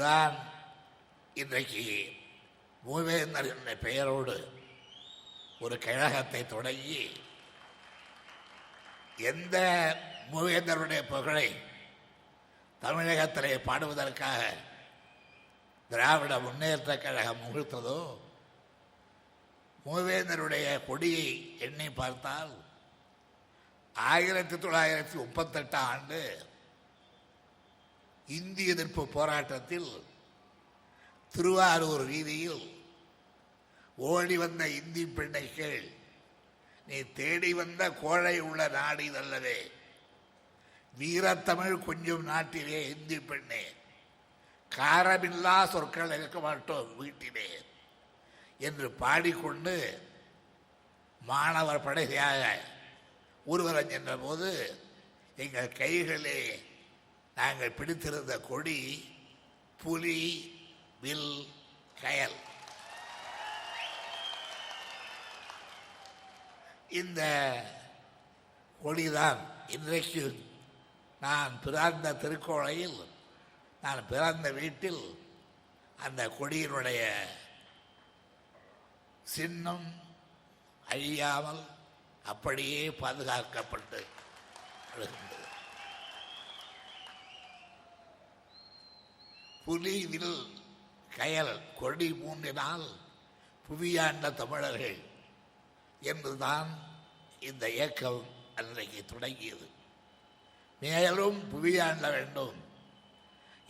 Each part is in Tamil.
அதுதான் இன்றைக்கு மூவேந்தர் என்ற பெயரோடு ஒரு கழகத்தை தொடங்கி எந்த மூவேந்தருடைய புகழை தமிழகத்திலே பாடுவதற்காக திராவிட முன்னேற்ற கழகம் முகிழ்த்ததோ, மூவேந்தருடைய கொடியை எண்ணி பார்த்தால் 1938 ஆண்டு இந்திய எதிர்ப்பு போராட்டத்தில் திருவாரூர் வீதியில் ஓடி வந்த இந்தி பெண்ணை கேள், நீ தேடி வந்த கோழை உள்ள நாடு இதல்லவே, வீரத்தமிழ் கொஞ்சம் நாட்டிலே இந்தி பெண்ணே, காரமில்லா சொற்கள் இருக்க மாட்டோம் வீட்டிலே என்று பாடிக்கொண்டு மாணவர் படையாக ஊர்வலம் சென்ற போது எங்கள் கைகளே நாங்கள் பிடித்திருந்த கொடி புலி வில் கயல். இந்த கொடிதான் இன்றைக்கு நான் பிறந்த திருக்கோளையில், நான் பிறந்த வீட்டில் அந்த கொடியினுடைய சின்னம் அழியாமல் அப்படியே பாதுகாக்கப்பட்டு வருகின்றது. புலி வில் கயல் கொடி மூன்றினால் புவியாண்ட தமிழர்கள் என்றுதான் இந்த இயக்கம் அன்றைக்கு தொடங்கியது. மேலும் புவியாண்ட வேண்டும்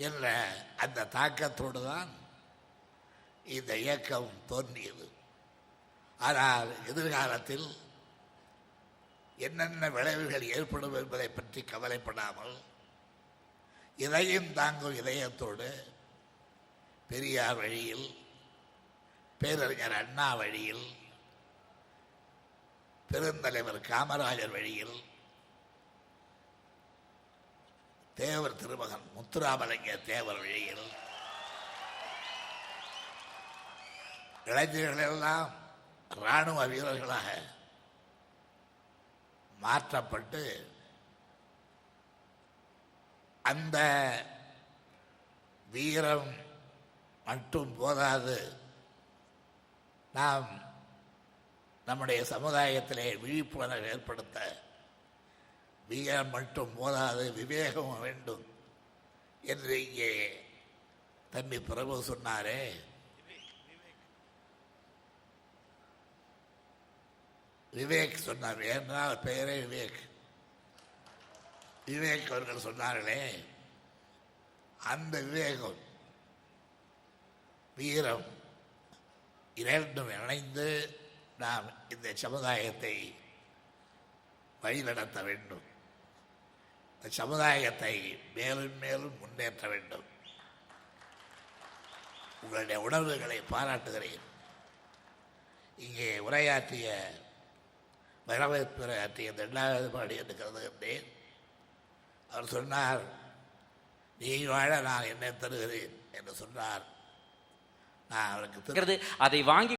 என்ற அந்த தாக்கத்தோடு தான் இந்த இயக்கம் தோன்றியது. ஆனால் எதிர்காலத்தில் என்னென்ன விளைவுகள் ஏற்படும் என்பதை பற்றி கவலைப்படாமல் இதையும் தாங்கும் இதயத்தோடு பெரியார் வழியில், பேரறிஞர் அண்ணா வழியில், பெருந்தலைவர் காமராஜர் வழியில், தேவர் திருமகன் முத்துராமலிங்க தேவர் வழியில் இளைஞர்களெல்லாம் இராணுவ வீரர்களாக மாற்றப்பட்டு அந்த வீரம் மட்டும் போதாது, நாம் நம்முடைய சமுதாயத்திலே விழிப்புணர்வு ஏற்படுத்த வீரம் மட்டும் போதாது விவேகம் வேண்டும் என்று இங்கே தம்பி பிரபு சொன்னாரே, விவேக் சொன்னார். என்றால் பெயரே விவேக். விவேக் அவர்கள் சொன்னார்களே, அந்த விவேகம் வீரம் இரண்டும் இணைந்து நாம் இந்த சமுதாயத்தை வழிநடத்த வேண்டும், இந்த சமுதாயத்தை மேலும் மேலும் முன்னேற்ற வேண்டும். உங்களுடைய உணர்வுகளை பாராட்டுகிறேன். இங்கே உரையாற்றிய வரவேற்புரையாற்றிய 2வது பாடி என்று கருதுகின்றேன். அவர் சொன்னார், நீ வாழ நான் என்ன தருகிறேன் என்று சொன்னார். நான் அவருக்கு அதை வாங்கி